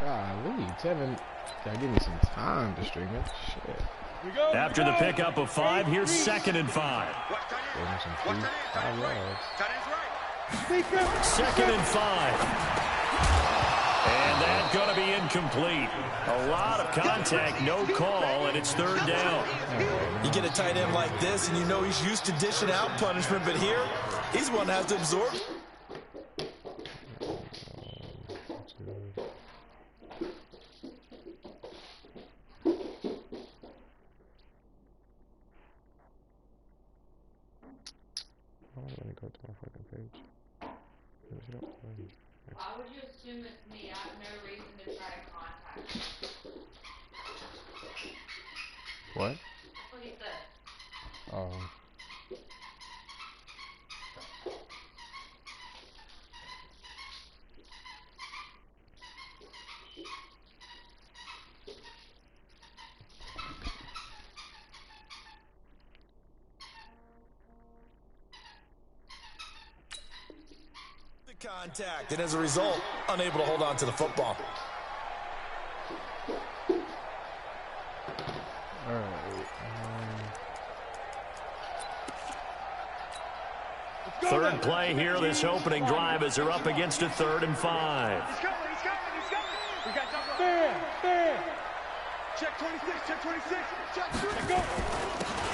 Golly, Tevin, gotta give me some time to string it. Shit. After the pickup of 5, here's 2nd and 5. Give him some free 5 yards. 2nd and 5. And that's going to be incomplete. A lot of contact, no call, and it's 3rd down. You get a tight end like this, and you know he's used to dishing out punishment, but here, he's one that has to absorb. I'm gonna go to my fucking page. Why would you assume it's me? I have no reason to try to contact you. What? That's what he said. Contact, and as a result, unable to hold on to the football. All right. Third play here, this opening drive, as they're up against a 3rd and 5. He's coming. We got fair. Check 26, check 26. Check, go.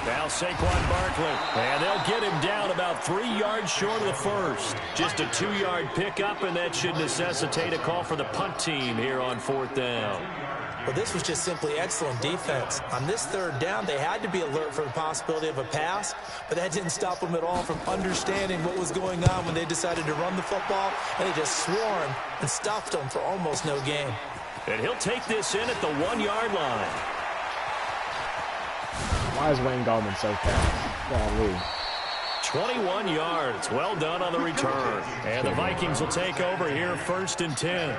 Now Saquon Barkley, and they'll get him down about 3 yards short of the first. Just a 2-yard pickup, and that should necessitate a call for the punt team here on 4th down. Well, this was just simply excellent defense. On this 3rd down, they had to be alert for the possibility of a pass, but that didn't stop them at all from understanding what was going on when they decided to run the football, and they just swarmed and stuffed them for almost no gain. And he'll take this in at the 1-yard line. Why is Wayne Gallman so fast? Golly. 21 yards. Well done on the return. And the Vikings will take over here, 1st and 10.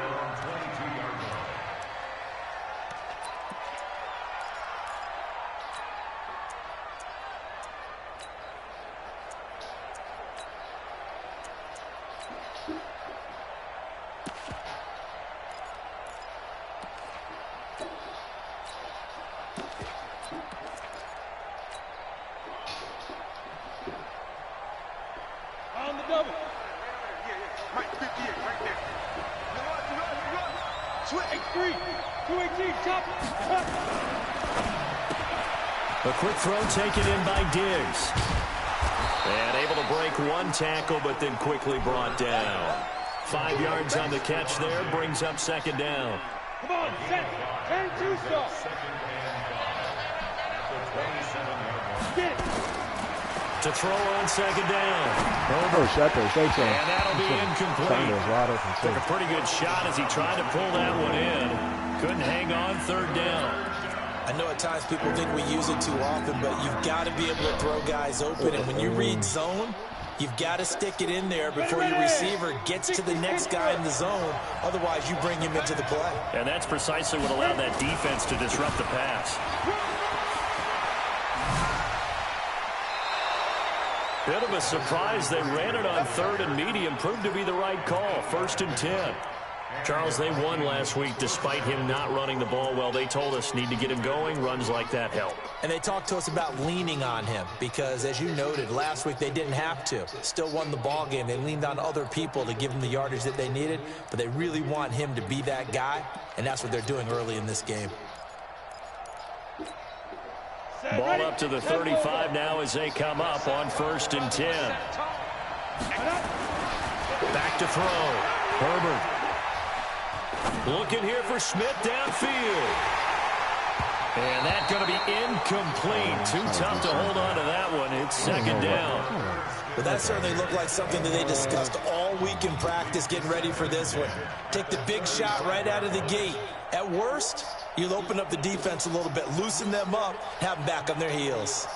A quick throw taken in by Diggs. And able to break one tackle, but then quickly brought down. 5 yards on the catch there, brings up 2nd down. Come on, set. Turn 2 stop. Get it. To throw on 2nd down. Oh, Shepard, thanks, and that'll be incomplete. Took a pretty good shot as he tried to pull that one in. Couldn't hang on, 3rd down. I know at times people think we use it too often, but you've got to be able to throw guys open. And when you read zone, you've got to stick it in there before your receiver gets to the next guy in the zone. Otherwise, you bring him into the play. And that's precisely what allowed that defense to disrupt the pass. Bit of a surprise. They ran it on 3rd and medium. Proved to be the right call. 1st and 10. Charles, they won last week despite him not running the ball well. They told us need to get him going. Runs like that help. And they talked to us about leaning on him because, as you noted, last week they didn't have to. Still won the ball game. They leaned on other people to give them the yardage that they needed, but they really want him to be that guy, and that's what they're doing early in this game. Ball up to the 35 now as they come up on 1st and 10. Back to throw. Herbert. Looking here for Smith downfield. And that's going to be incomplete. Too tough to hold on to that one. It's 2nd down. Well, that certainly looked like something that they discussed all week in practice getting ready for this one. Take the big shot right out of the gate. At worst, you'll open up the defense a little bit, loosen them up, have them back on their heels.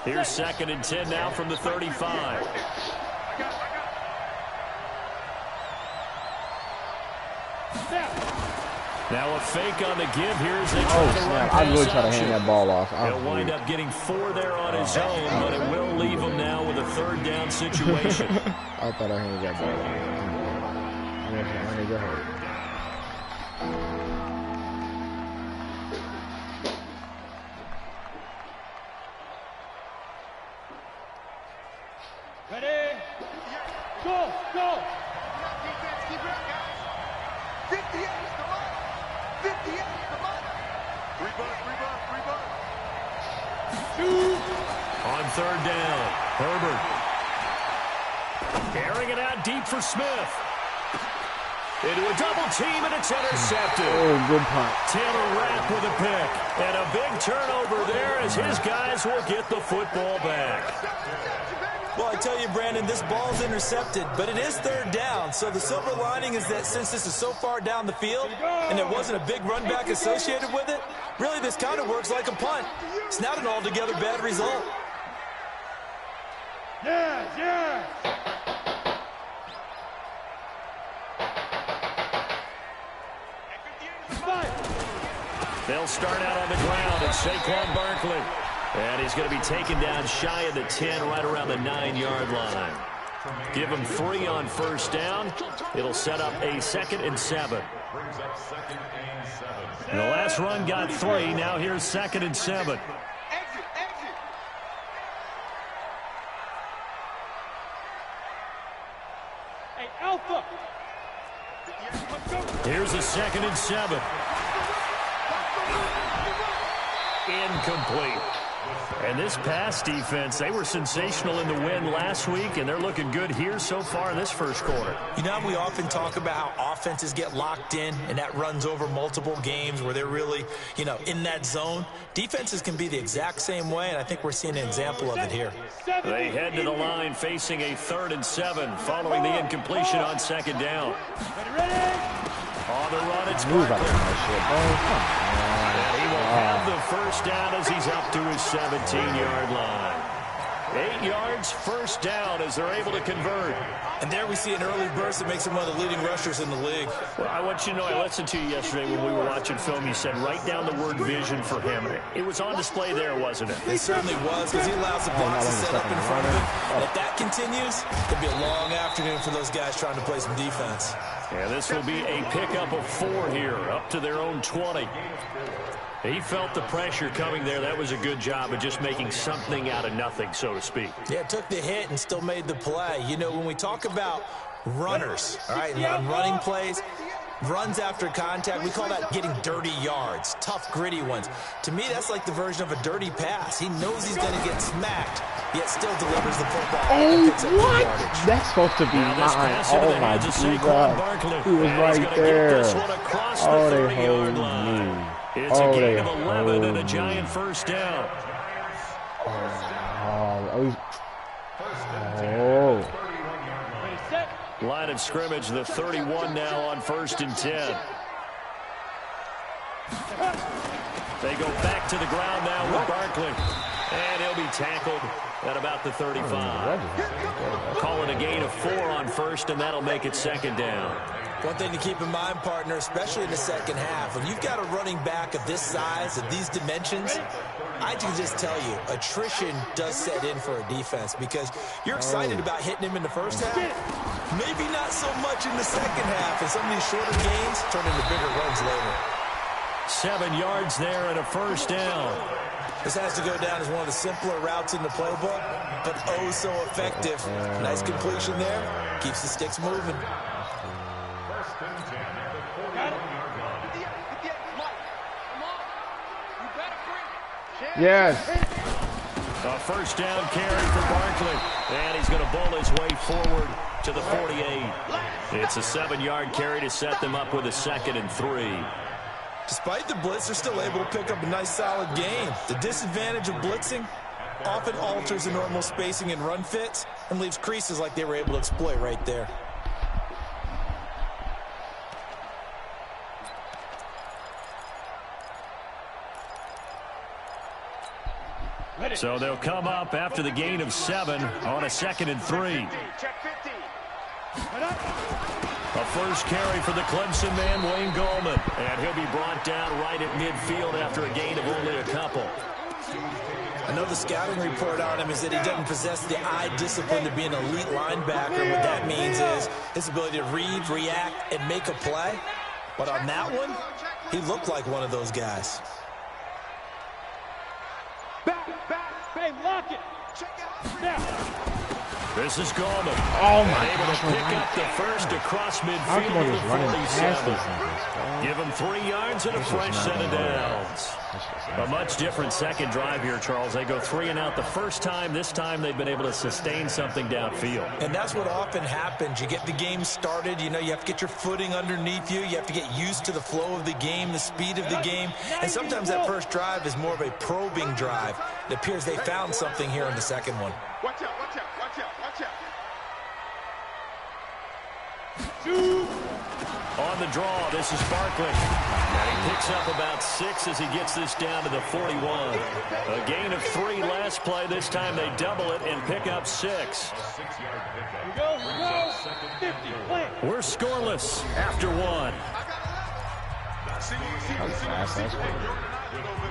Here's 2nd and 10 now from the 35. Now a fake on the give here as they try Oh, to run snap. I really pass try to hand option. that ball off. He'll wind up getting 4 there on his own, but it will leave him now with a 3rd down situation. I thought I handed that ball off. I need to hurt. Ready? Go, go. Defense, keep it up, guys. 58, come on. 58, come on. Rebound. On 3rd down, Herbert. Airing it out deep for Smith. Into a double team, and it's intercepted. Oh, good punt. Taylor Rapp with a pick. And a big turnover there as his guys will get the football back. Well, I tell you, Brandon, this ball's intercepted, but it is 3rd down. So the silver lining is that since this is so far down the field and there wasn't a big run back associated with it, really this kind of works like a punt. It's not an altogether bad result. Yeah. They'll start out on the ground, and Saquon Barkley. And he's going to be taken down shy of the 10, right around the 9-yard line. Give him 3 on 1st down. It'll set up a 2nd and 7. And the last run got 3. Now here's 2nd and 7. Exit. Hey, Alpha. Here's a 2nd and 7. Incomplete. And this pass defense, they were sensational in the win last week, and they're looking good here so far in this first quarter. You know, we often talk about how offenses get locked in, and that runs over multiple games where they're really, in that zone. Defenses can be the exact same way, and I think we're seeing an example of it here. They head to the line facing a 3rd and 7 following the incompletion on 2nd down. On the run, it's Barkley. And he will have the 1st down as he's up to his 17-yard line. 8 yards, 1st down as they're able to convert. And there we see an early burst that makes him one of the leading rushers in the league. Well, I want you to know, I listened to you yesterday when we were watching film. You said write down the word vision for him. It was on display there, wasn't it? It certainly was, because he allows the box to set up in front of him. And if that continues, it'll be a long afternoon for those guys trying to play some defense. Yeah, this will be a pickup of 4 here, up to their own 20. He felt the pressure coming there. That was a good job of just making something out of nothing, so to speak. Yeah, took the hit and still made the play. You know, when we talk about runners, all right, and running plays, runs after contact, we call that getting dirty yards, tough, gritty ones. To me, that's like the version of a dirty pass. He knows he's going to get smacked, yet still delivers the football. Oh, what? That's supposed to be mine. Oh, my God. He was right there. Oh, they hold me. It's a gain of 11 and a giant 1st down. Line of scrimmage, the 31 now on 1st and 10. They go back to the ground now with Barkley. And he'll be tackled at about the 35. Call it a gain of 4 on 1st, and that'll make it 2nd down. One thing to keep in mind, partner, especially in the second half, when you've got a running back of this size, of these dimensions, I can just tell you, attrition does set in for a defense because you're excited about hitting him in the first half. Maybe not so much in the second half, and some of these shorter gains turn into bigger runs later. 7 yards there and a 1st down. This has to go down as one of the simpler routes in the playbook, but oh so effective. Nice completion there. Keeps the sticks moving. Yes. A 1st down carry for Barkley. And he's going to bowl his way forward to the 48. It's a 7-yard carry to set them up with a 2nd and 3. Despite the blitz, they're still able to pick up a nice, solid gain. The disadvantage of blitzing often alters the normal spacing and run fits and leaves creases like they were able to exploit right there. So they'll come up after the gain of 7 on a 2nd and 3. A first carry for the Clemson man, Wayne Gallman. And he'll be brought down right at midfield after a gain of only a couple. I know the scouting report on him is that he doesn't possess the eye discipline to be an elite linebacker. What that means is his ability to read, react, and make a play. But on that one, he looked like one of those guys. Back, babe, lock it. Now. This is Gallman. Oh my able gosh. to pick up the first across midfield to the 47. Give him 3 yards and a fresh set of downs. A much different second drive here, Charles. They go 3 and out the first time. This time they've been able to sustain something downfield. And that's what often happens. You get the game started. You know, you have to get your footing underneath you. You have to get used to the flow of the game, the speed of the game. And sometimes that first drive is more of a probing drive. It appears they found something here in the second one. Watch out, watch out, watch out, watch out. On the draw, this is Barkley. And he picks up about 6 as he gets this down to the 41. A gain of 3 last play. This time they double it and pick up 6. We go, 50, play. We're scoreless after 1.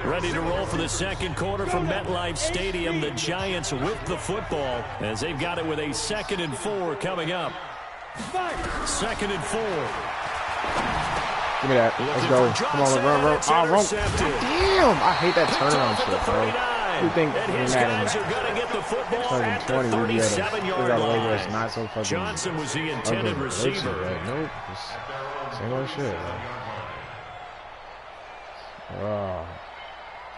Ready to roll for the second quarter from MetLife Stadium. The Giants with the football as they've got it with a 2nd and 4 coming up. 2nd and 4. Give me that. Let's go. Come on, run. Oh, run. Damn. I hate that turnaround shit, bro. You think we're not in 20, we'd be able to figure out a way where it's not so fucking Johnson was the intended receiver. Nope. Same old shit, bro. Oh.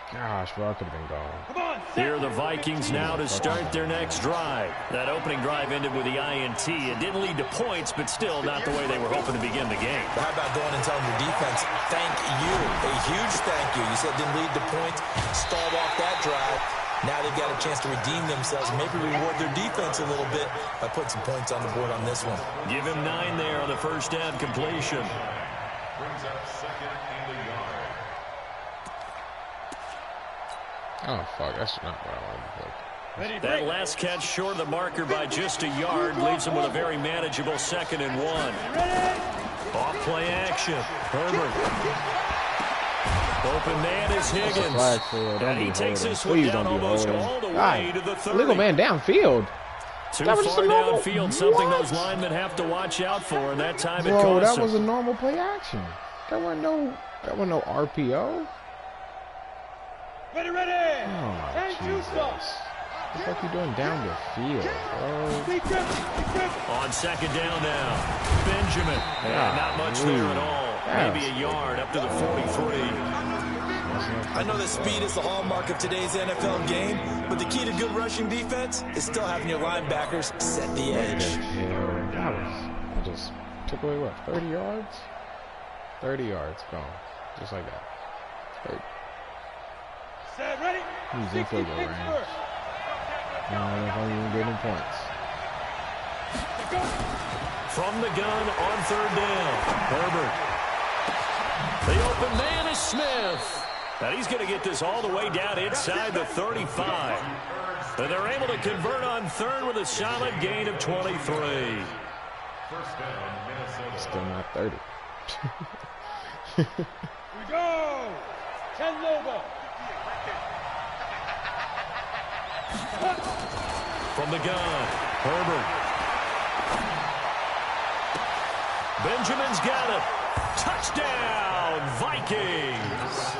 Gosh, bro, I could have been gone. Here are the Vikings now to start their next drive. That opening drive ended with the INT. It didn't lead to points, but still not the way they were hoping to begin the game. How about going and telling your defense, thank you, a huge thank you. You said it didn't lead to points, stalled off that drive. Now they've got a chance to redeem themselves and maybe reward their defense a little bit by putting some points on the board on this one. Give him 9 there on the first down completion. Brings up 2nd and a yard. Oh, fuck. That's not what I wanted to play. That last catch short of the marker by just a yard leaves him with a very manageable 2nd and 1. Off play action. Herbert. Open man is Higgins. And he takes this one down almost all the way to the 30. Legal man downfield. Too far downfield, something those linemen have to watch out for, and that time it cost Bro, that him. was a normal play action. That wasn't no RPO. Ready. Oh, my Jesus. What the fuck are you doing down the field, bro? On 2nd down now. Benjamin. And not much there at all. Maybe a yard up to the 43. I know that speed is the hallmark of today's NFL game, but the key to good rushing defense is still having your linebackers set the edge. I just took away, what, 30 yards? 30 yards, gone. Just like that. 30. Ready? He's in field goal range. No, I don't know if I'm even getting points. From the gun on 3rd down. Herbert. The open man is Smith. And he's going to get this all the way down inside the 35. And they're able to convert on 3rd with a solid gain of 23. Still not 30. We go. 10 Lobo. From the gun, Herbert. Benjamin's got it. Touchdown, Vikings.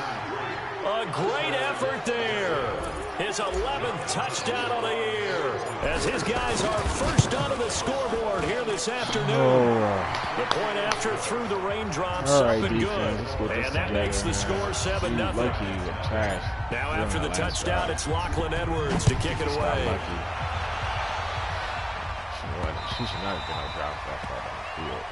A great effort there. His 11th touchdown of the year. As his guys are first onto the scoreboard here this afternoon. The point after through the raindrops, up and good. And that makes the score 7-0. Now after the touchdown, it's Lachlan Edwards to kick it away. She should not have been able to drop that far down the field.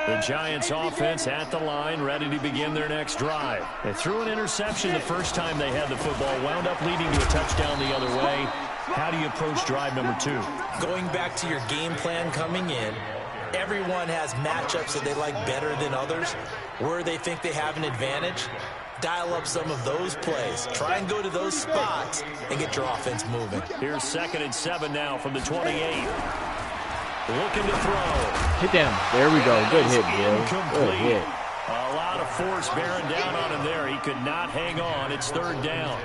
The Giants offense at the line, ready to begin their next drive. They threw an interception the first time they had the football, wound up leading to a touchdown the other way. How do you approach drive number 2? Going back to your game plan coming in, everyone has matchups that they like better than others, where they think they have an advantage. dial up some of those plays. Try and go to those spots and get your offense moving. Here's 2nd and 7 now from the 28. Looking to throw. Hit them. There we go. Good hit, bro. Good hit. A lot of force bearing down on him there. He could not hang on. It's 3rd down.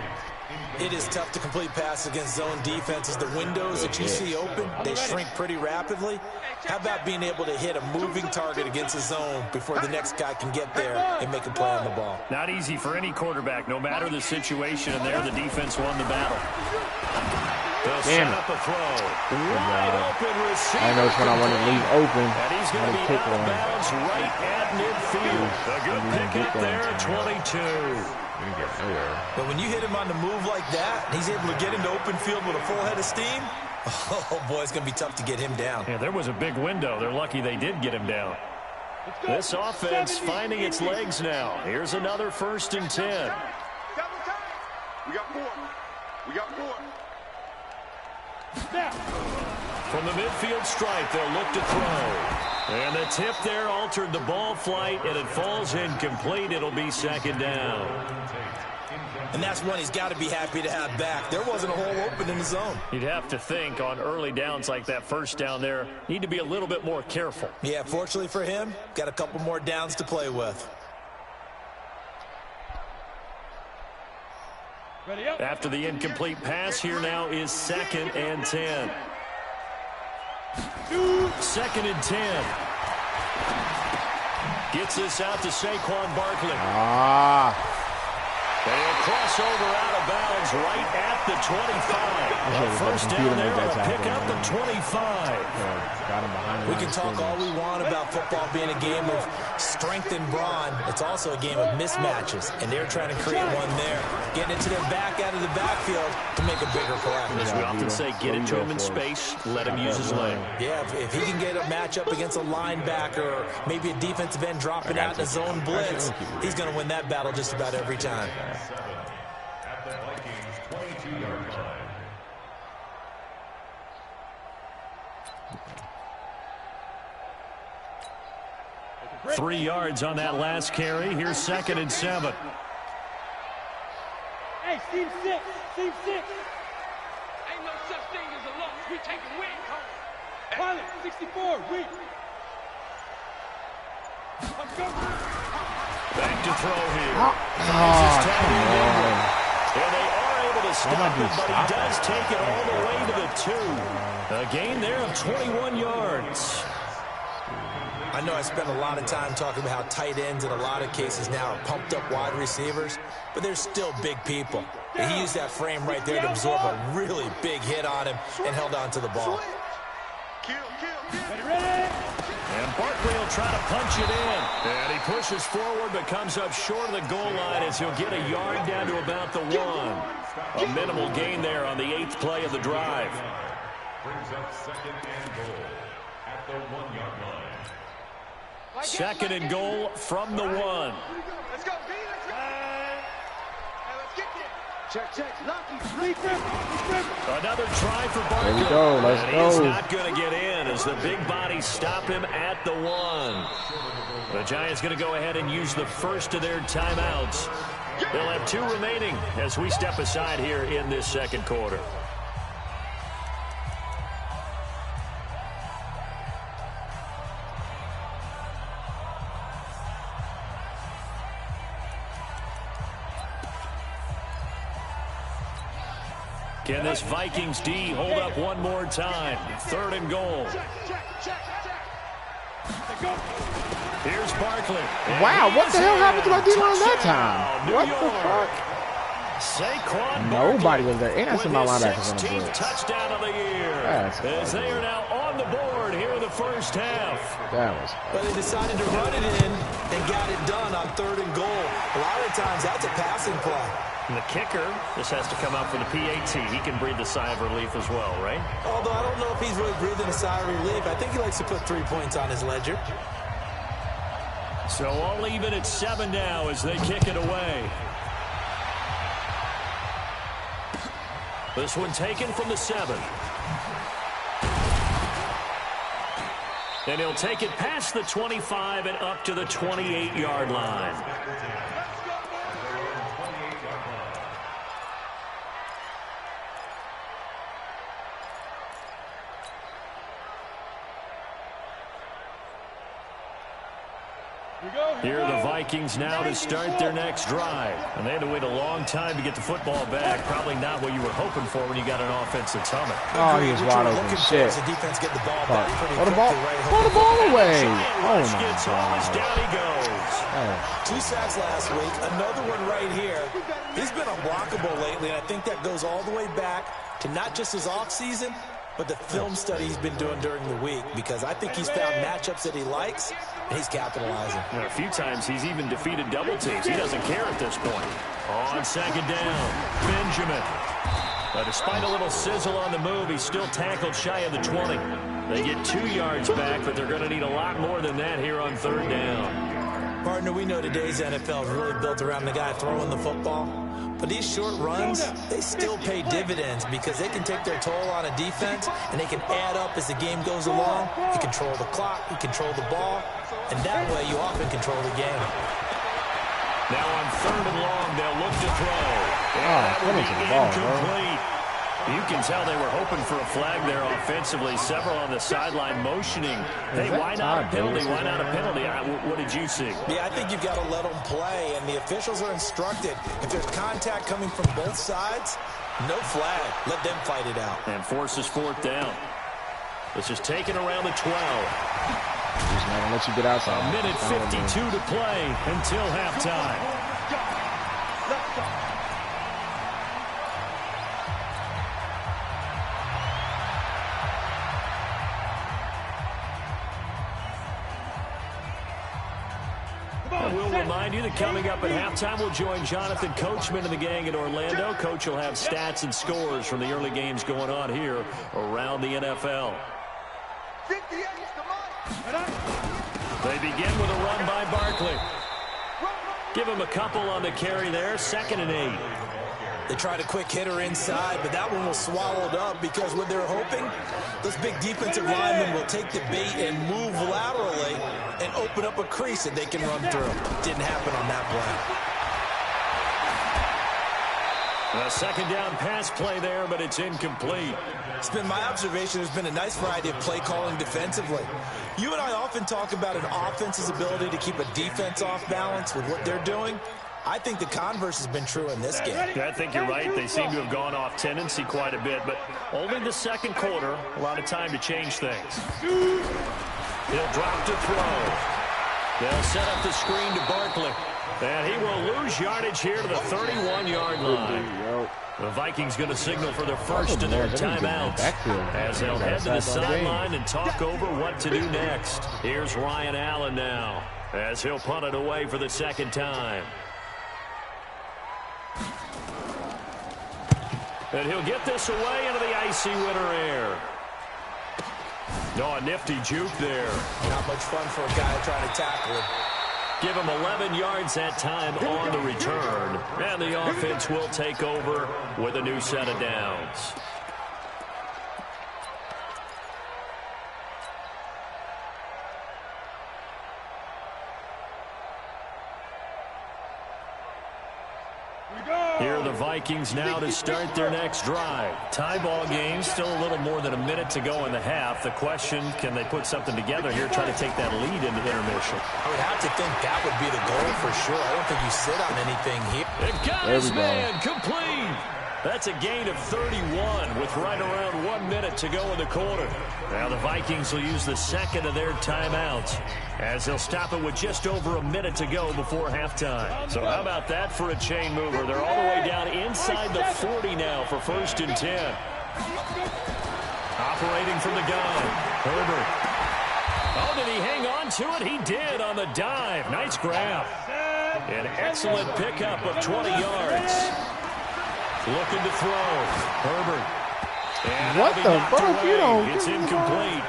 It is tough to complete passes against zone defenses. The windows that you see open, they shrink pretty rapidly. How about being able to hit a moving target against a zone before the next guy can get there and make a play on the ball? Not easy for any quarterback, no matter the situation, and there the defense won the battle. They'll set up a throw. Wide open receiver. I know it's when I want to leave open. And he's going to be out of bounds right at midfield. A good pick up there at 22. But when you hit him on the move like that, and he's able to get into open field with a full head of steam, oh boy, it's going to be tough to get him down. Yeah, there was a big window. They're lucky they did get him down. This offense finding its legs now. Here's another 1st and 10. We got 4. We got 4. From the midfield stripe, they'll look to throw. And the tip there altered the ball flight, and it falls incomplete. It'll be 2nd down. And that's one he's got to be happy to have back. There wasn't a hole open in the zone. You'd have to think on early downs like that 1st down there, need to be a little bit more careful. Yeah, fortunately for him, got a couple more downs to play with. After the incomplete pass, here now is 2nd and 10. 2nd and 10. Gets this out to Saquon Barkley. They'll cross over out of bounds right at the 25. 1st down there on a pickup at 25. We can talk all we want about football being a game of strength and brawn. It's also a game of mismatches, and they're trying to create one there. Getting it to their back out of the backfield to make a bigger play. As we often say, get it to him in space, let him use his leg. Yeah, if he can get a matchup against a linebacker or maybe a defensive end dropping out in a zone blitz, he's going to win that battle just about every time. At the Vikings 22-yard line. Three yards on that last carry. Here's 2nd and 7. Hey, team 6. Team 6. Ain't no such thing as a loss. We take a win home. Pilot, 64. We. Let's go. Back to throw here. Come on. And they are able to stop it, but he does take it all the way to the 2. A gain there of 21 yards. I know I spent a lot of time talking about how tight ends in a lot of cases now are pumped up wide receivers, but they're still big people. And he used that frame right there to absorb a really big hit on him and held on to the ball. And Barkley will try to punch it in. And he pushes forward but comes up short of the goal line as he'll get a yard down to about the 1. A minimal gain there on the 8th play of the drive. Brings up 2nd and goal at the 1-yard line. 2nd and goal from the 1. Let's go, B. Let's go. Hey, let's get there. Check. Lucky. Another try for Barkley. There we go. Let's go. He's not going to get in as the big bodies stop him at the 1. The Giants going to go ahead and use the first of their timeouts. They'll have 2 remaining as we step aside here in this 2nd quarter. Can this Vikings D hold up one more time? 3rd and goal. Here's Barkley. Wow, what the hell happened to my D-line that time? What the fuck? Saquon Nobody was there. And I see my linebackers on the 16th blitz. touchdown of the year. That's as they are now on the board here in the 1st half. That was But they decided to run it in and got it done on 3rd and goal. A lot of times that's a passing play. And the kicker, this has to come out for the PAT. He can breathe a sigh of relief as well, right? Although I don't know if he's really breathing a sigh of relief. I think he likes to put 3 points on his ledger. So all even at 7 now as they kick it away. This one taken from the 7. And he'll take it past the 25 and up to the 28-yard line. Here are the Vikings now to start their next drive. And they had to wait a long time to get the football back. Probably not what you were hoping for when you got an offensive summit. Oh, he was wide open. Shit. The defense get the ball back pretty Throw the quickly. ball away. Oh, my Gets almost God. down he goes. Oh. 2 sacks last week. Another one right here. He's been unblockable lately, and I think that goes all the way back to not just his offseason, but the film study he's been doing during the week, because I think he's found matchups that he likes, and he's capitalizing. And a few times he's even defeated double teams. He doesn't care at this point. On second down, Benjamin. But despite a little sizzle on the move, he's still tackled shy of the 20. They get 2 yards back, but they're going to need a lot more than that here on third down. Partner, we know today's NFL is really built around the guy throwing the football. But these short runs, they still pay dividends because they can take their toll on a defense, and they can add up as the game goes along. You control the clock, you control the ball, and that way you often control the game. Now on third and long, they'll look to throw. That would be incomplete. You can tell they were hoping for a flag there offensively. Several on the sideline motioning. Hey, why not a penalty? Why not a penalty? What did you see? Yeah, I think you've got to let them play, and the officials are instructed. If there's contact coming from both sides, no flag. Let them fight it out. And forces fourth down. This is taken around the 12. He's not going to let you get outside. A minute 52 to play until halftime. We'll remind you that coming up at halftime, we'll join Jonathan Coachman and the gang in Orlando. Coach will have stats and scores from the early games going on here around the NFL. They begin with a run by Barkley. Give him a couple on the carry there, 2nd and 8. They tried a quick hitter inside, but that one was swallowed up because what they're hoping, those big defensive linemen will take the bait and move laterally and open up a crease that they can run through. Didn't happen on that play. A second down pass play there, but it's incomplete. It's been my observation there's been a nice variety of play calling defensively. You and I often talk about an offense's ability to keep a defense off balance with what they're doing. I think the converse has been true in this game. I think you're right. They seem to have gone off tendency quite a bit, but only the second quarter, a lot of time to change things. He'll drop to throw. They'll set up the screen to Barkley. And he will lose yardage here to the 31-yard line. The Vikings going to signal for their first of their timeouts as they'll head to the sideline and talk over what to do next. Here's Ryan Allen now as he'll punt it away for the second time. And he'll get this away into the icy winter air. Oh, a nifty juke there. Not much fun for a guy trying to tackle him. Give him 11 yards that time on the return. And the offense will take over with a new set of downs. Here are the Vikings now to start their next drive. Tie ball game, still a little more than a minute to go in the half. The question, can they put something together here, try to take that lead into intermission? I would have to think that would be the goal for sure. I don't think you sit on anything here. They've got his man complete. That's a gain of 31 with right around 1 minute to go in the quarter. Now the Vikings will use the second of their timeouts as they'll stop it with just over a minute to go before halftime. So how about that for a chain mover? They're all the way down inside the 40 now for 1st and 10. Operating from the gun, Herbert. Oh, did he hang on to it? He did on the dive. Nice grab. An excellent pickup of 20 yards. Looking to throw. Herbert. And what the fuck? You don't. It's incomplete.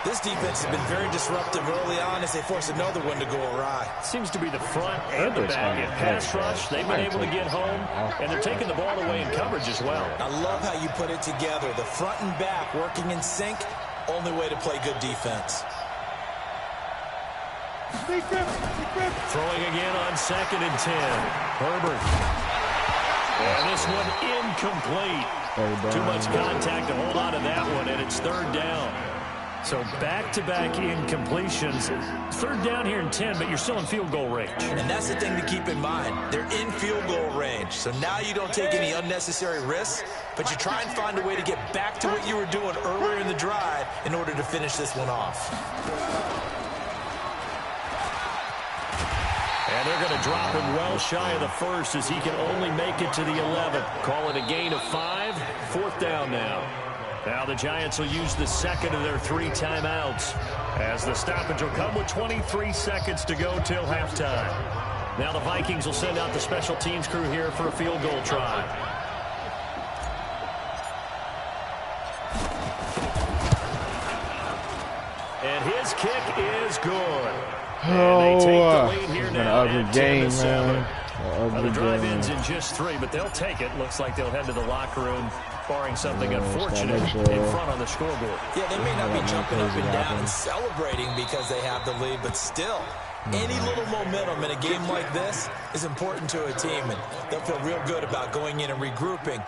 This defense has been very disruptive early on as they force another one to go awry. Seems to be the front and the back. In pass rush, they've been able to get home, and they're taking the ball away in coverage as well. I love how you put it together. The front and back working in sync, only way to play good defense. Throwing again on 2nd and 10. Herbert. And this one incomplete. Too much contact to hold on to that one, and it's 3rd down. So back-to-back incompletions. Third down here in 10, but you're still in field goal range. And that's the thing to keep in mind. They're in field goal range. So now you don't take any unnecessary risks, but you try and find a way to get back to what you were doing earlier in the drive in order to finish this one off. And they're going to drop him well shy of the first as he can only make it to the 11. Call it a gain of 5. Fourth down now. Now the Giants will use the second of their 3 timeouts as the stoppage will come with 23 seconds to go till halftime. Now the Vikings will send out the special teams crew here for a field goal try. And his kick is good. And they take the lead here now. An ugly game, man. The drive ends in just 3, but they'll take it. Looks like they'll head to the locker room, barring something unfortunate in front on the scoreboard. Yeah, they may not be jumping up and down and celebrating because they have the lead, but still, any little momentum in a game like this is important to a team, and they'll feel real good about going in and regrouping,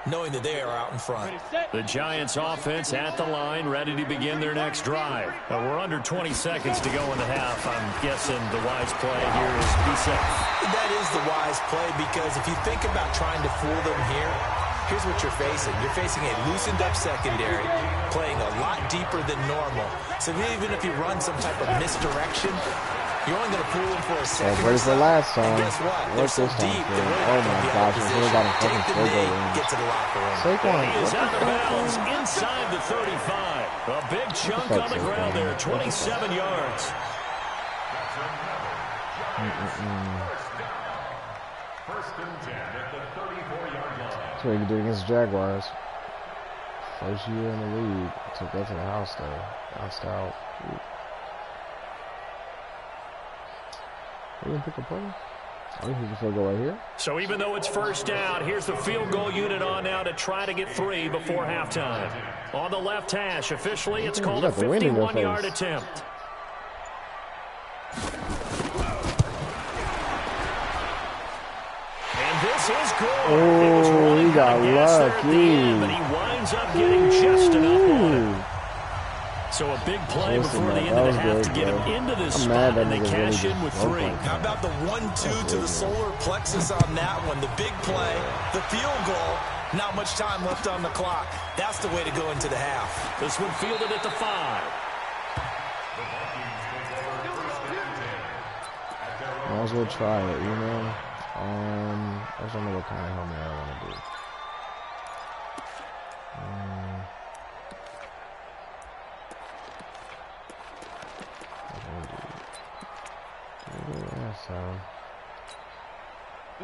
knowing that they are out in front. The Giants offense at the line, ready to begin their next drive. We're under 20 seconds to go in the half. I'm guessing the wise play here is be safe. That is the wise play, because if you think about trying to fool them here, here's what you're facing. You're facing a loosened up secondary, playing a lot deeper than normal. So even if you run some type of misdirection, you're only going to fool them for a second. Where's the last time? And guess what? They're so deep, they're really oh my gosh, it's really got a fucking field goal range. Get to the locker room. Saquon, He is out of bounds inside the 35. A big chunk on the ground there, 27 yards. First and 10 at the 34-yard line. That's what you can do against the Jaguars. First year in the league. Took that to the house, though. Bounced out. We didn't pick a play. I think we can field goal right here. So even though it's first down, here's the field goal unit on now to try to get 3 before halftime. On the left hash, officially, it's called a 51-yard attempt. And this is good. Oh, he got lucky. But he winds up getting just enough on it. So a big play before the end of the half to get him into this spot, and they cash in with 3. How about the 1-2 to the solar plexus on that one? The big play, the field goal, not much time left on the clock. That's the way to go into the half. This one fielded at the 5. Might as well try it, you know. I just don't know what kind of helmet I want to do.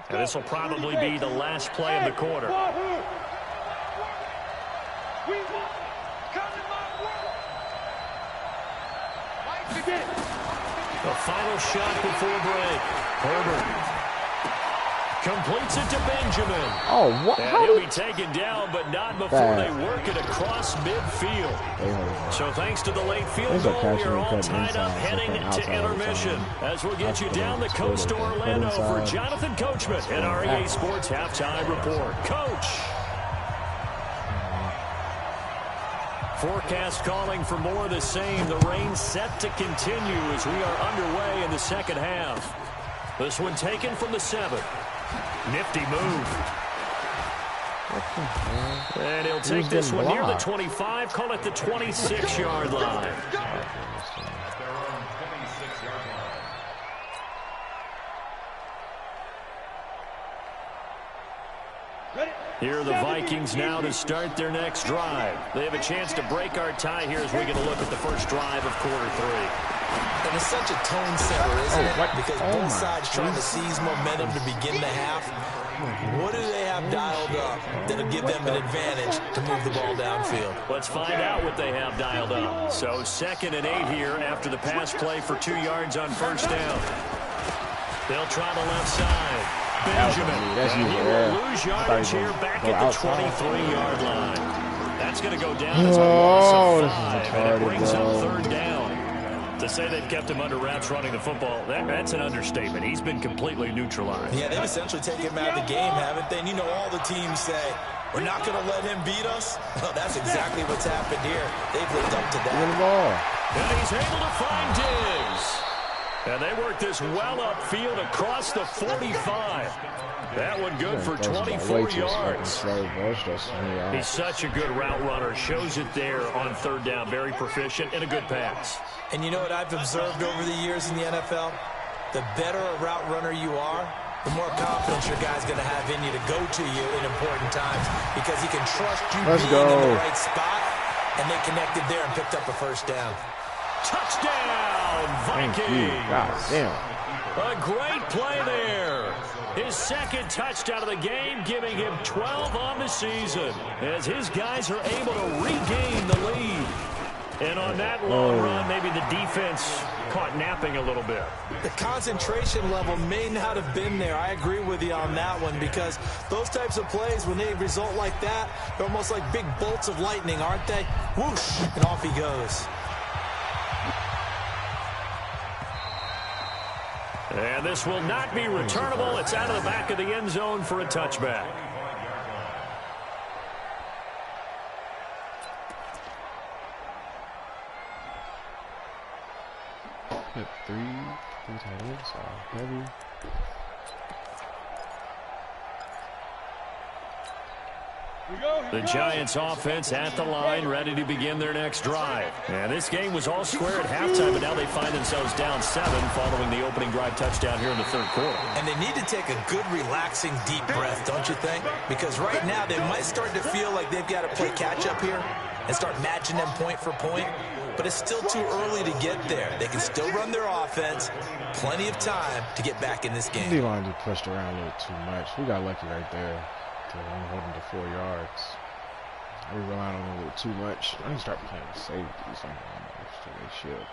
And this will probably be the last play of the quarter. The final shot before break. Herbert completes it to Benjamin. Oh, what? And he'll be taken down, but not before they work it across midfield. So thanks to the late field goal, we are all tied up heading to intermission. As we'll get you down the coast to Orlando for Jonathan Coachman and our EA Sports Halftime Report. Coach! Forecast calling for more of the same. The rain set to continue as we are underway in the second half. This one taken from the 7. Nifty move. And he'll take this one near the 25, call it the 26-yard line. Here are the Vikings now to start their next drive. They have a chance to break our tie here as we get a look at the first drive of quarter 3. And it's such a tone setter, isn't it? Because both sides trying to seize momentum to begin the half. What do they have dialed up that'll give them an advantage to move the ball downfield? Let's find out what they have dialed up. So 2nd and 8 here after the pass play for 2 yards on first down. They'll try the left side. Benjamin, and he will lose yardage here back at the 23-yard line. That's going to go down as a loss of 5, and it brings up 3rd down. The To say they've kept him under wraps running the football, that's an understatement. He's been completely neutralized. Yeah, they've essentially taken him out of the game, haven't they? And you know all the teams say, we're not going to let him beat us. Well, that's exactly what's happened here. They've lived up to that. And he's able to find Diggs. And they work this well upfield across the 45. That one good for 24 yards. He's such a good route runner. Shows it there on third down. Very proficient and a good pass. And you know what I've observed over the years in the NFL? The better a route runner you are, the more confidence your guy's going to have in you to go to you in important times because he can trust you being in the right spot. And they connected there and picked up a first down. Touchdown, Vikings. God damn. A great play there. His second touchdown of the game, giving him 12 on the season as his guys are able to regain the lead. And on that long run, maybe the defense caught napping a little bit. The concentration level may not have been there. I agree with you on that one because those types of plays, when they result like that, they're almost like big bolts of lightning, aren't they? Whoosh, and off he goes. And this will not be returnable. It's out of the back of the end zone for a touchback. Three tight ends are heavy. The Giants offense at the line, ready to begin their next drive. And this game was all square at halftime, but now they find themselves down 7 following the opening drive touchdown here in the third quarter. And they need to take a good, relaxing, deep breath, don't you think? Because right now they might start to feel like they've got to play catch-up here and start matching them point for point. But it's still too early to get there. They can still run their offense. Plenty of time to get back in this game. D-line just pushed around a little too much. We got lucky right there. I'm holding to 4 yards. We relying on a little too much. I need to start playing with safeties. They should.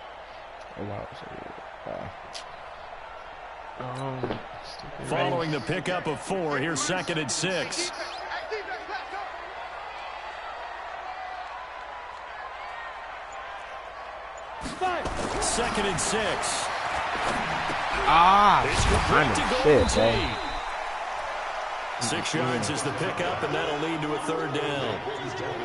Following the pickup of 4, here's 2nd and 6. Second and 6. It's great to go. 6 yards is the pickup, and that'll lead to a third down.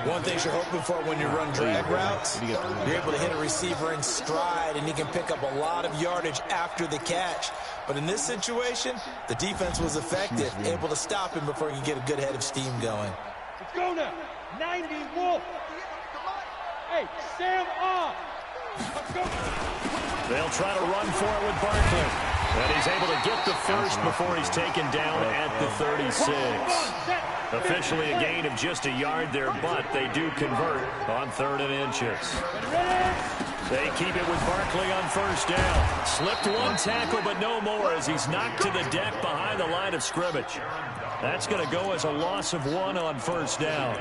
One thing you're hoping for when you run drag routes, you're able to hit a receiver in stride, and he can pick up a lot of yardage after the catch. But in this situation, the defense was effective, able to stop him before he could get a good head of steam going. Let's go now. 90 Wolf. Hey, Sam off. Let's go. They'll try to run for it with Barkley. And he's able to get the first before he's taken down at the 36. Officially a gain of just a yard there, but they do convert on 3rd and inches. They keep it with Barkley on first down. Slipped one tackle, but no more as he's knocked to the deck behind the line of scrimmage. That's going to go as a loss of 1 on first down.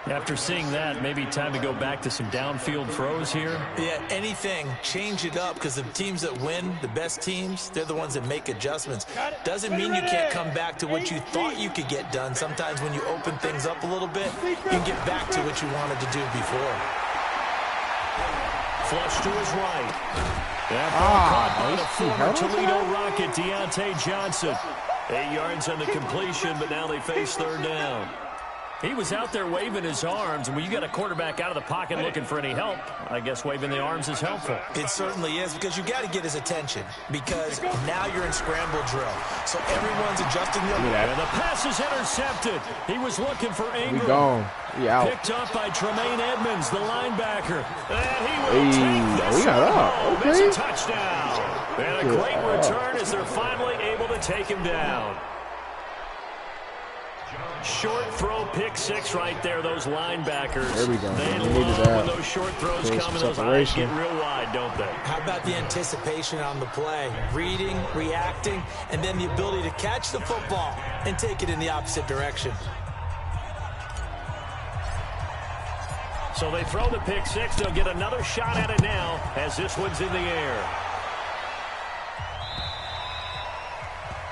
After seeing that, maybe time to go back to some downfield throws here. Yeah, anything, change it up, because the teams that win, the best teams, they're the ones that make adjustments. Doesn't mean you can't come back to what you thought you could get done. Sometimes when you open things up a little bit, you can get back to what you wanted to do before. Flush to his right. That ball caught by the former Toledo Rocket, Deontay Johnson. 8 yards on the completion, but now they face third down. He was out there waving his arms, and when you got a quarterback out of the pocket looking for any help, I guess waving the arms is helpful. It certainly is, because you got to get his attention, because now you're in scramble drill. So everyone's adjusting their... And the pass is intercepted. He was looking for Ingram. Picked up by Tremaine Edmonds, the linebacker. And he will take this home. It's a touchdown. And a great return as they're finally able to take him down. Short throw, pick 6 right there, those linebackers. There we go. They love when those short throws come and those eyes get real wide, don't they? How about the anticipation on the play? Reading, reacting, and then the ability to catch the football and take it in the opposite direction. So they throw the pick 6. They'll get another shot at it now as this one's in the air.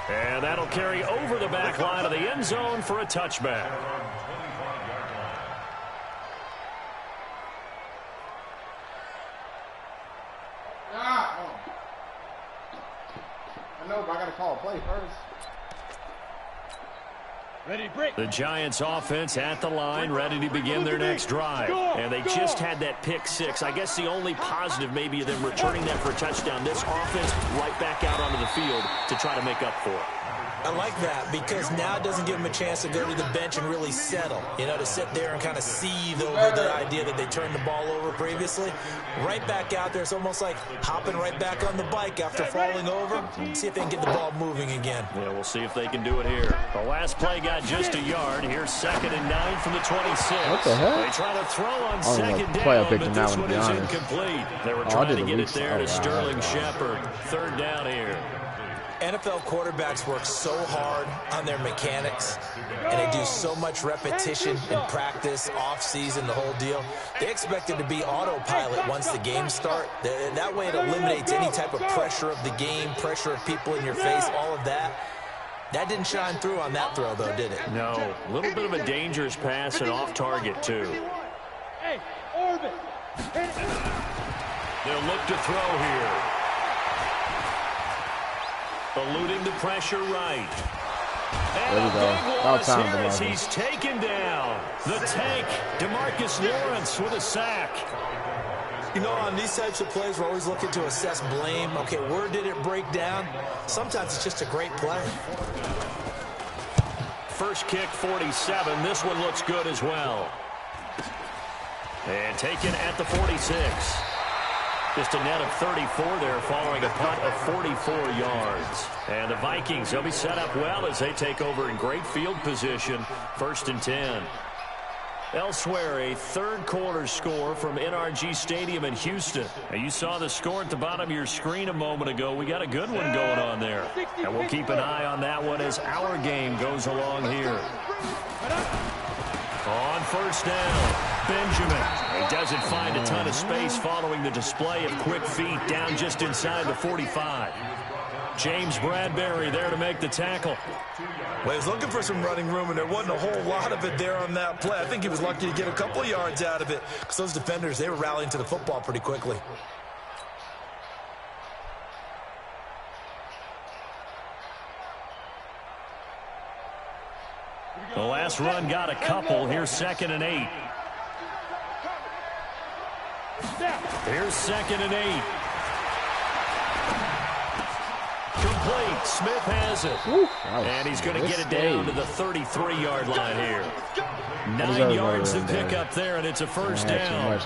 And that'll carry over the back line of the end zone for a touchback. I know, but I got to call a play first. Ready, break. The Giants offense at the line, ready to begin their next drive. And they just had that pick six. I guess the only positive maybe of them returning that for a touchdown. This offense right back out onto the field to try to make up for it. I like that because now it doesn't give them a chance to go to the bench and really settle. You know, to sit there and kind of seethe over the idea that they turned the ball over previously. Right back out there, it's almost like hopping right back on the bike after falling over. See if they can get the ball moving again. Yeah, we'll see if they can do it here. The last play got just a yard. Here's 2nd and 9 from the 26. What the hell? They try to throw on second down, but this one is incomplete. They were trying to get it there to Sterling Shepard. 3rd down here. NFL quarterbacks work so hard on their mechanics, and they do so much repetition and practice, off-season, the whole deal. They expect it to be autopilot once the games start. That way it eliminates any type of pressure of the game, pressure of people in your face, all of that. That didn't shine through on that throw, though, did it? No. A little bit of a dangerous pass and off target, too. Hey, orbit. They'll look to throw here. Eluding the pressure right. And there we go. About time, here as he's taken down. The tank, DeMarcus Lawrence with a sack. You know, on these types of plays, we're always looking to assess blame. Okay, where did it break down? Sometimes it's just a great play. First kick, 47. This one looks good as well. And taken at the 46. Just a net of 34 there following a punt of 44 yards. And the Vikings, they'll be set up well as they take over in great field position. 1st and 10. Elsewhere, a 3rd quarter score from NRG Stadium in Houston. And you saw the score at the bottom of your screen a moment ago. We got a good one going on there. And we'll keep an eye on that one as our game goes along here. On 1st down, Benjamin. He doesn't find a ton of space following the display of quick feet down just inside the 45. James Bradbury there to make the tackle. Well, he was looking for some running room, and there wasn't a whole lot of it there on that play. I think he was lucky to get a couple of yards out of it because those defenders, they were rallying to the football pretty quickly. The last run got a couple. Here's 2nd and 8. Here's 2nd and 8. Complete. Smith has it. And he's going to get it down to the 33-yard line here. 9 yards to pick up there, and it's a 1st down.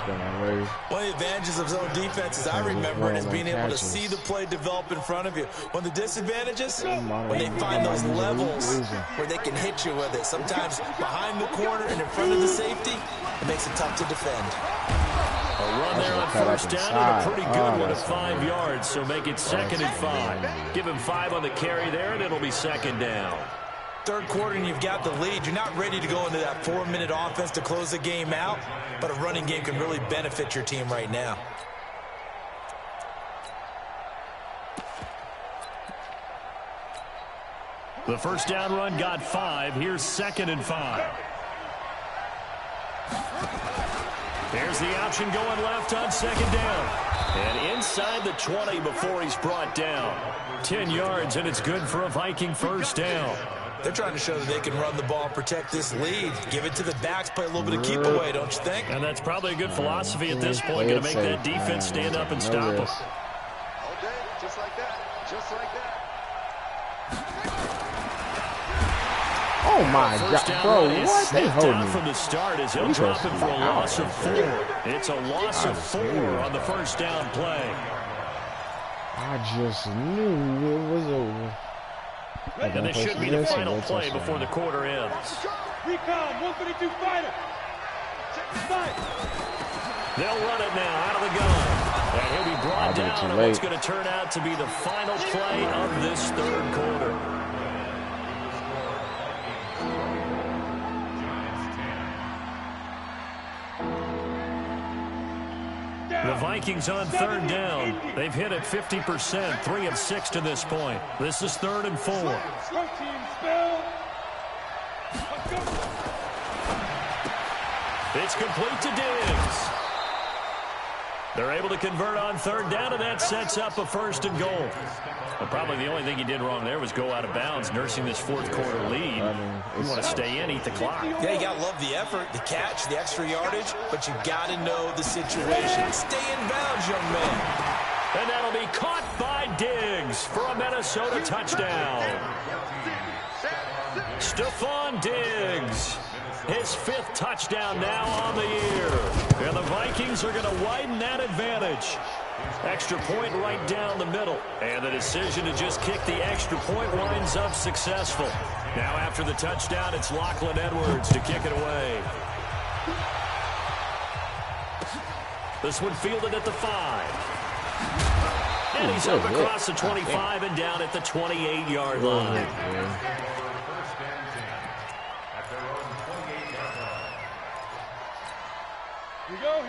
One of the advantages of zone defense, as I remember it, is being able to see the play develop in front of you. One of the disadvantages, when they find those levels where they can hit you with it. Sometimes behind the corner and in front of the safety, it makes it tough to defend. A run there on 1st down and a pretty good one at 5 yards, so make it 2nd and 5. Give him 5 on the carry there, and it'll be 2nd down. 3rd quarter and you've got the lead. You're not ready to go into that 4-minute offense to close the game out, but a running game can really benefit your team right now. The 1st down run got 5. Here's 2nd and 5. There's the option going left on 2nd down. And inside the 20 before he's brought down. 10 yards, and it's good for a Viking 1st down. They're trying to show that they can run the ball and protect this lead. Give it to the backs, play a little bit of keep away, don't you think? And that's probably a good philosophy at this point. Going to make that defense stand up and stop them. Okay, just like that. Just like that. Oh my God, bro! What? They hold me from the start as he'll drop him for a loss of 4. It's a loss of 4 on the 1st down play. I just knew it was over. And this should be the final play before the quarter ends. Recon, 152 fighter. They'll run it now out of the gun. And he'll be brought down in what's going to turn out to be the final play of this 3rd quarter. The Vikings on 3rd down. They've hit it 50%, 3 of 6 to this point. This is 3rd and 4. It's complete to Diggs. They're able to convert on third down, and that sets up a 1st and goal. Well, probably the only thing he did wrong there was go out of bounds, nursing this 4th quarter lead. You want to stay in, eat the clock. Yeah, you got to love the effort, the catch, the extra yardage, but you got to know the situation. Stay in bounds, young man. And that'll be caught by Diggs for a Minnesota touchdown. Stephon Diggs, his 5th touchdown now on the year. And the Vikings are going to widen that advantage. Extra point right down the middle. And the decision to just kick the extra point winds up successful. Now after the touchdown, it's Lachlan Edwards to kick it away. This one fielded at the 5. And he's up across the 25 and down at the 28-yard line.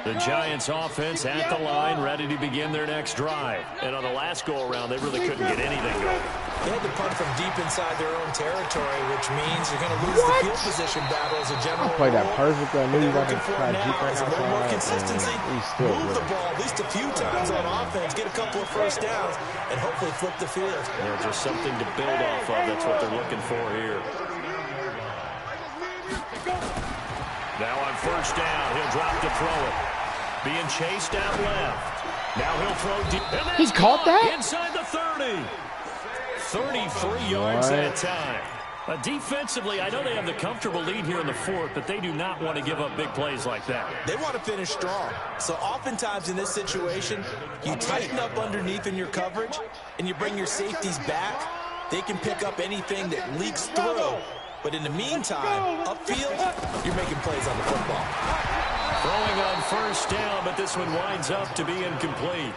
The Giants offense at the line, ready to begin their next drive. And on the last go-around, they really couldn't get anything going. They had to punt from deep inside their own territory, which means you're going to lose the field position battle as a general. I played that perfectly. I knew you were going to try now deeper is a little more consistency. Move the good. ball at least a few times on offense, get a couple of first downs, and hopefully flip the field. Yeah, just something to build off of. That's what they're looking for here. Now on 1st down, he'll drop to throw it. Being chased out left. Now he'll throw deep. He's caught that? Inside the 30. 33 yards that time. Defensively, I know they have the comfortable lead here in the 4th, but they do not want to give up big plays like that. They want to finish strong. So oftentimes in this situation, you tighten up underneath in your coverage, and you bring your safeties back. They can pick up anything that leaks through. But in the meantime, upfield, you're making plays on the football. Throwing on 1st down, but this one winds up to be incomplete.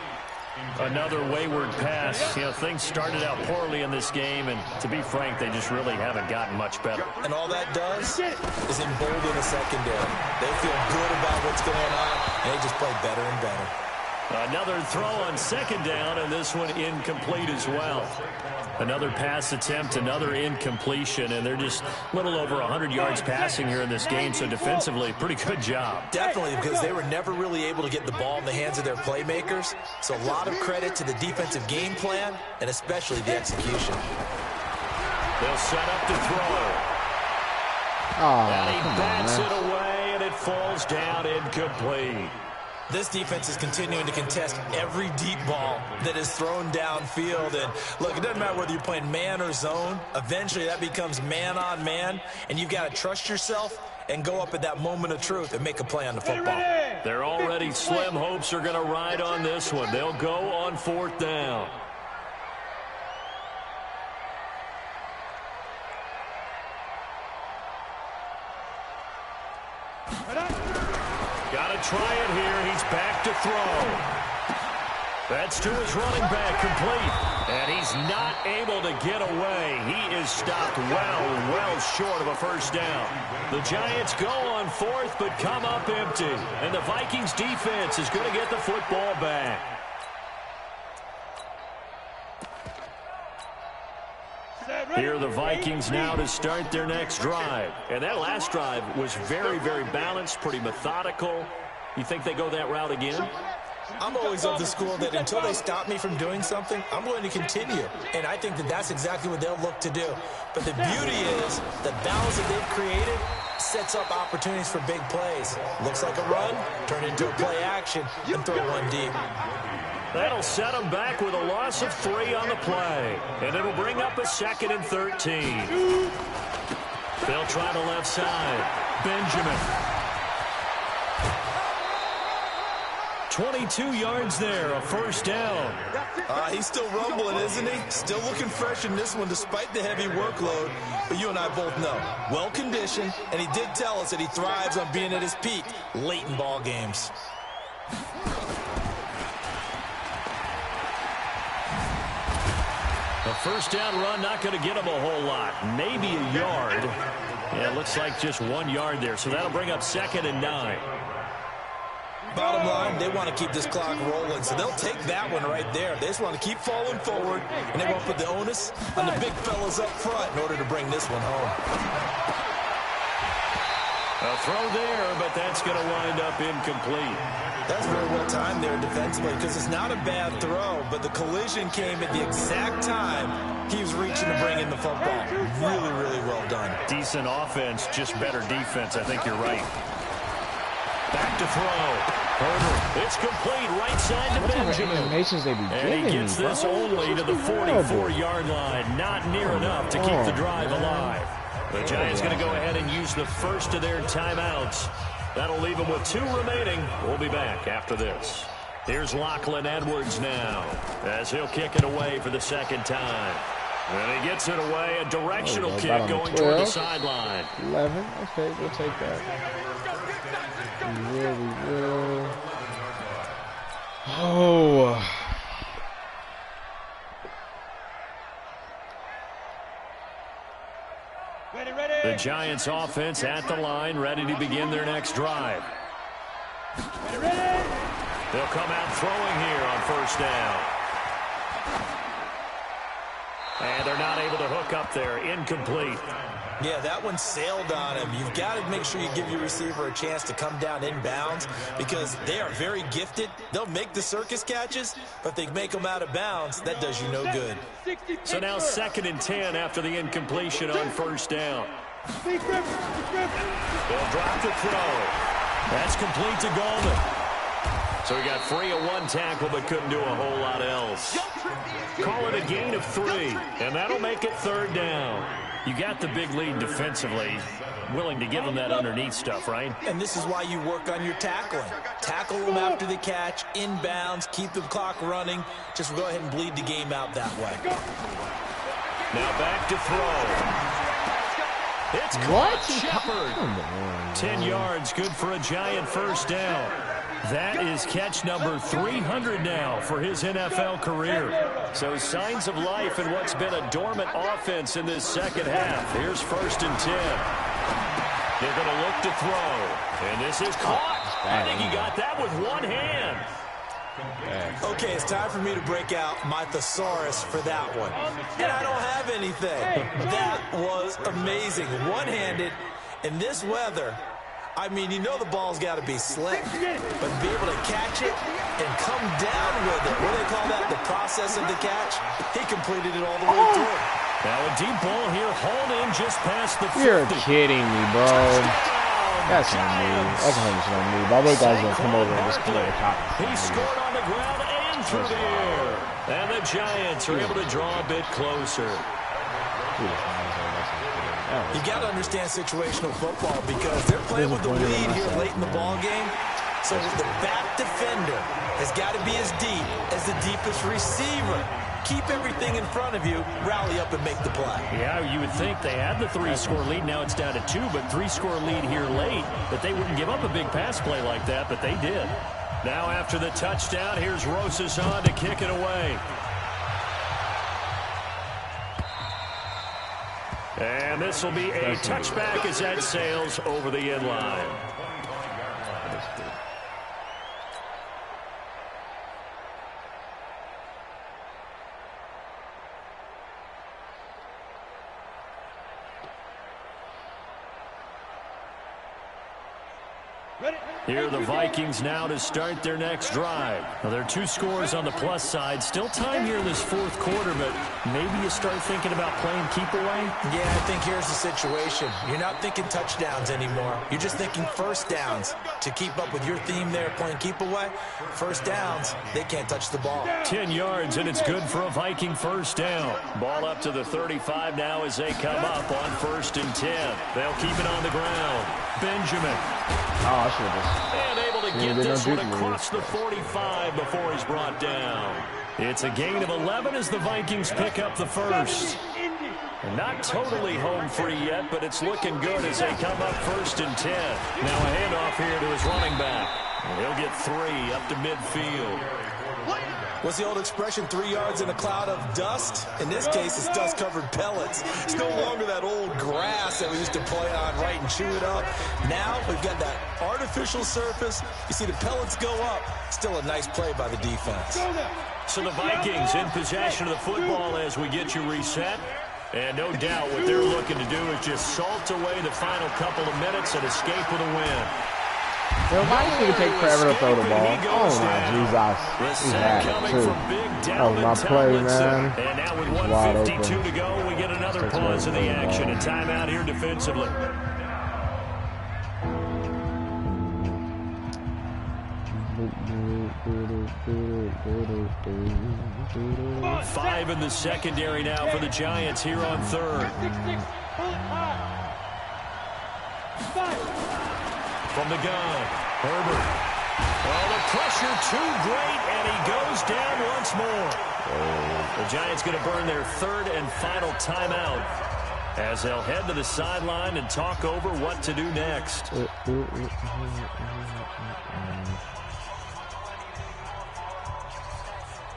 Another wayward pass. You know, things started out poorly in this game, and to be frank, they just really haven't gotten much better. And all that does is embolden the secondary. They feel good about what's going on, and they just play better and better. Another throw on 2nd down, and this one incomplete as well. Another pass attempt, another incompletion, and they're just a little over 100 yards passing here in this game, so defensively, pretty good job. Definitely, because they were never really able to get the ball in the hands of their playmakers, so a lot of credit to the defensive game plan, and especially the execution. They'll set up to throw. And he bats it away, and it falls down incomplete. This defense is continuing to contest every deep ball that is thrown downfield. And look, it doesn't matter whether you're playing man or zone. Eventually, that becomes man on man, and you've got to trust yourself and go up at that moment of truth and make a play on the football. Their already slim hopes are going to ride on this one. They'll go on 4th down. Got to try it here. He's back to throw. That's to his running back, complete. And he's not able to get away. He is stopped well short of a 1st down. The Giants go on 4th, but come up empty. And the Vikings defense is going to get the football back. Here are the Vikings now to start their next drive. And that last drive was very balanced, pretty methodical. You think they go that route again? I'm always of the school that until they stop me from doing something, I'm going to continue. And I think that that's exactly what they'll look to do. But the beauty is the balance that they've created sets up opportunities for big plays. Looks like a run, turn into a play action, and throw one deep. That'll set them back with a loss of 3 on the play. And it'll bring up a 2nd and 13. They'll try the left side. Benjamin. 22 yards there, a 1st down. He's still rumbling, isn't he? Still looking fresh in this one despite the heavy workload. But you and I both know, well-conditioned, and he did tell us that he thrives on being at his peak late in ball games. A 1st down run, not going to get him a whole lot. Maybe a yard. Yeah, it looks like just 1 yard there. So that'll bring up 2nd and 9. Bottom line, they want to keep this clock rolling, so they'll take that one right there. They just want to keep falling forward, and they won't put the onus on the big fellas up front in order to bring this one home. A throw there, but that's going to wind up incomplete. That's very well timed there defensively because it's not a bad throw, but the collision came at the exact time he was reaching to bring in the football. Really, really well done. Decent offense, just better defense. I think you're right. Back to throw. Herbert, it's complete right side to Benjamin. And he gets this only to the 44-yard line. Not near enough to keep the drive alive. The Giants going to go ahead and use the first of their timeouts. That'll leave them with 2 remaining. We'll be back after this. Here's Lachlan Edwards now as he'll kick it away for the second time. And he gets it away, a directional kick going toward the sideline. 11, okay, we'll take that. We will. Oh. The Giants offense at the line, ready to begin their next drive. They'll come out throwing here on first down. And they're not able to hook up there. Incomplete. Yeah, that one sailed on him. You've got to make sure you give your receiver a chance to come down inbounds because they are very gifted. They'll make the circus catches, but if they make them out of bounds, that does you no good. So now 2nd and 10 after the incompletion on first down. They'll drop the throw. That's complete to Goldman. So he got free of 1 tackle but couldn't do a whole lot else. Call it a gain of 3, and that'll make it 3rd down. You got the big lead defensively. Willing to give them that underneath stuff, right? And this is why you work on your tackling. Tackle them after the catch, inbounds, keep the clock running. Just go ahead and bleed the game out that way. Now back to throw. It's caught. Shepard. 10 yards, good for a Giant first down. That is catch number 300 now for his NFL career. So signs of life in what's been a dormant offense in this second half. Here's 1st and 10. They're going to look to throw. And this is caught. I think he got that with 1 hand. Okay, it's time for me to break out my thesaurus for that one. And I don't have anything. That was amazing. One-handed in this weather. I mean, you know the ball's got to be slick, but be able to catch it and come down with it. What do they call that? The process of the catch? He completed it all the way through. Now a deep ball here, hauled in just past the 50. You're kidding me, bro. That's on me. That's 100% on me. But I thought I was going to come over and just come over top. He scored on the ground and through the air. And the Giants are able to draw a bit closer. You got to understand situational football because they're playing with the lead here late in the ball game. So the back defender has got to be as deep as the deepest receiver. Keep everything in front of you, rally up and make the play. Yeah, you would think they had the 3-score lead. Now it's down to 2, but 3-score lead here late. That they wouldn't give up a big pass play like that, but they did. Now after the touchdown, here's Rosas on to kick it away. And this will be a touchback as that sails over the end line. Here are the Vikings now to start their next drive. Now, there are 2 scores on the plus side. Still time here in this 4th quarter, but maybe you start thinking about playing keep away? Yeah, I think here's the situation. You're not thinking touchdowns anymore. You're just thinking first downs. To keep up with your theme there, playing keep away, first downs, they can't touch the ball. 10 yards, and it's good for a Viking first down. Ball up to the 35 now as they come up on 1st and 10. They'll keep it on the ground. Benjamin. Oh, I should have just... And able to get this one across the 45 before he's brought down. It's a gain of 11 as the Vikings pick up the first. Not totally home free yet, but it's looking good as they come up 1st and 10. Now a handoff here to his running back. He'll get 3 up to midfield. What's the old expression, 3 yards in a cloud of dust? In this case, it's dust-covered pellets. It's no longer that old grass that we used to play on, right, and chew it up. Now we've got that artificial surface. You see the pellets go up. Still a nice play by the defense. So the Vikings in possession of the football as we get you reset. And no doubt what they're looking to do is just salt away the final couple of minutes and escape with a win. Yo, why does he take forever to throw the ball? Oh my Jesus. He had it too. That was my play, man. And now with 1:52 to go, we get another pause in the action. A timeout here defensively. 5 in the secondary now for the Giants here on third. From the gun, Herbert. Oh, the pressure too great, and he goes down once more. The Giants going to burn their third and final timeout as they'll head to the sideline and talk over what to do next.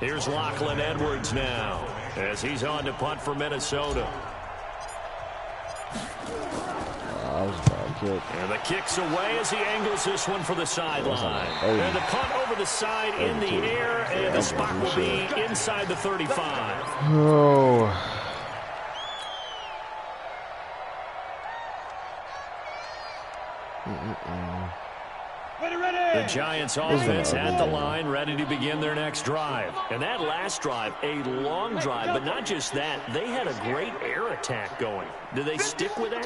Here's Lachlan Edwards now as he's on to punt for Minnesota. And the kick's away as he angles this one for the sideline. And the punt over the side in the air, and the spot will be inside the 35. Oh. The Giants offense at the line, ready to begin their next drive. And that last drive, a long drive, but not just that. They had a great air attack going. Do they stick with that?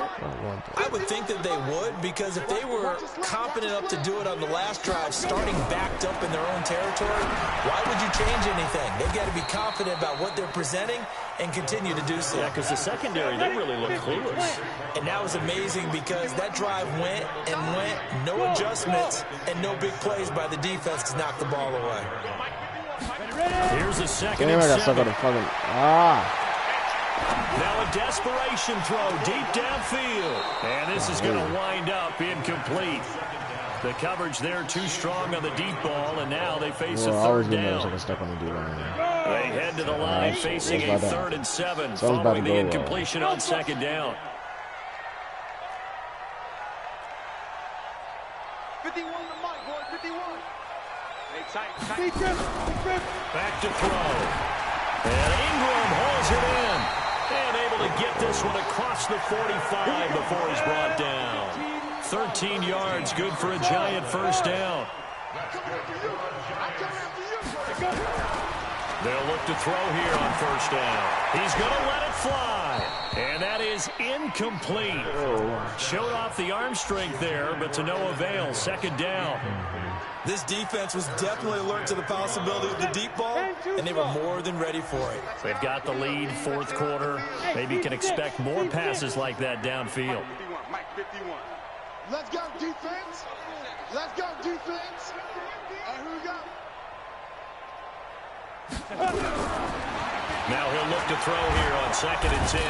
I would think that they would, because if they were confident enough to do it on the last drive, starting backed up in their own territory, why would you change anything? They've got to be confident about what they're presenting and continue to do so. Yeah, because the secondary, they really look clueless. And that was amazing because that drive went and went, no adjustments, and no big plays by the defense to knock the ball away. Here's the second Damn, and I got stuck on 7. the fucking... Now a desperation throw deep downfield. And this is going to wind up incomplete. The coverage there too strong on the deep ball, and now they face a third down. They head to the line facing a 3rd and 7 following the incompletion on second down. 51 to Mike, boy, 51. Back to throw. And Ingram holds it in. And able to get this one across the 45 before he's brought down. 13 yards, good for a Giant first down. They'll look to throw here on first down. He's going to let it fly. And that is incomplete. Showed off the arm strength there, but to no avail. Second down. This defense was definitely alert to the possibility of the deep ball, and they were more than ready for it. They've got the lead, fourth quarter. Maybe can expect more passes like that downfield. Let's go, defense. Let's go, defense. Here we go. Now he'll look to throw here on 2nd and 10.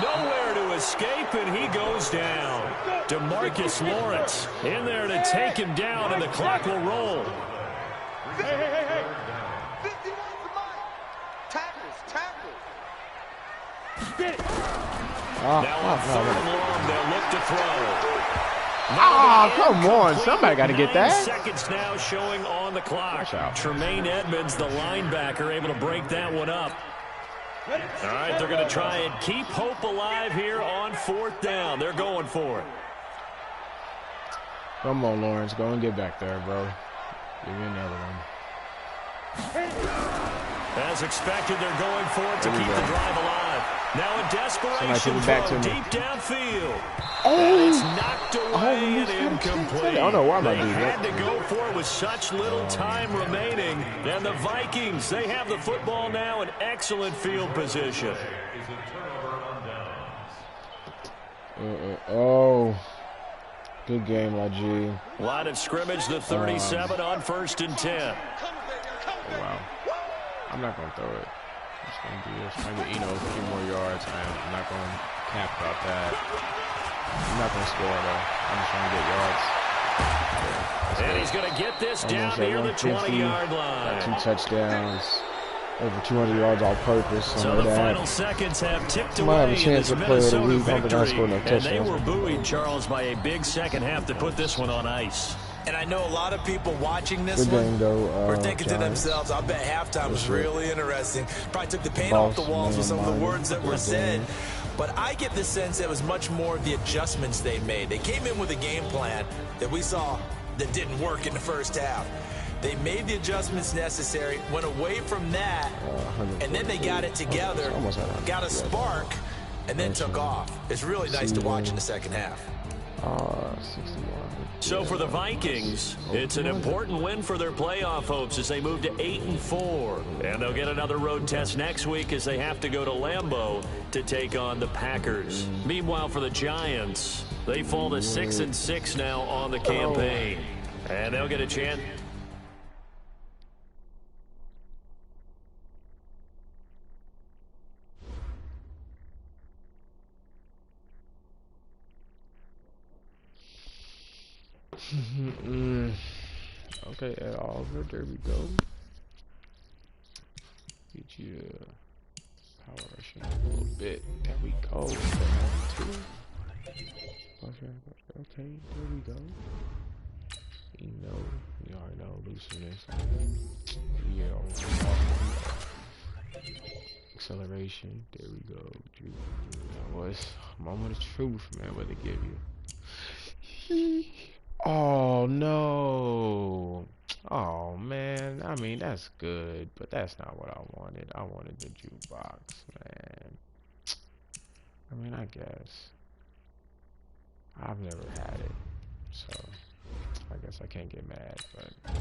Nowhere to escape, and he goes down. DeMarcus Lawrence in there to take him down, and the clock will roll. Hey. 51 to Mike. Tackles. Now on 3rd and long, they'll look to throw. Come on. Somebody got to get that. 9 seconds now showing on the clock. Tremaine Edmonds, the linebacker, able to break that one up. All right, they're going to try and keep hope alive here on 4th down. They're going for it. Come on, Lawrence. Go and get back there, bro. Give me another one. As expected, they're going for it to keep the drive alive. Now a desperation throw deep downfield. And it's knocked away and incomplete. I don't know why they had to go for it with such little time remaining. And the Vikings, they have the football now in excellent field position. Good game, my G. Line of scrimmage, the 37 on 1st and 10. Wow. I'm not going to throw it. I'm just going to do this. Maybe, a few more yards. I'm not going to cap about that. I'm not going to score, though. I'm just trying to get yards. Yeah, and he's going to get this down near the 20-yard line. 2 touchdowns. Over 200 yards all purpose. So the final seconds have ticked away have a chance in to this Minnesota victory. And they were buoyed, Charles, by a big second half to put this one on ice. And I know a lot of people watching this one are thinking to themselves, I bet halftime was really interesting. Probably took the paint off the walls with some of the words that were said. But I get the sense it was much more of the adjustments they made. They came in with a game plan that we saw that didn't work in the first half. They made the adjustments necessary, went away from that, and then they got it together, got a spark, and then took off. It's really nice to watch in the second half. 61. So for the Vikings, it's an important win for their playoff hopes as they move to 8-4. And they'll get another road test next week as they have to go to Lambeau to take on the Packers. Meanwhile, for the Giants, they fall to 6-6 now on the campaign. And they'll get a chance. Okay, Ed Oliver, there we go. Get you power rushing a little bit. There we go. Okay, there we go. You already know, looseness. Acceleration. There we go. That was a moment of truth, man. What they give you. Oh no. Oh man. I mean, that's good, but that's not what I wanted. I wanted the jukebox, man. I mean, I guess I've never had it, so I guess I can't get mad, but I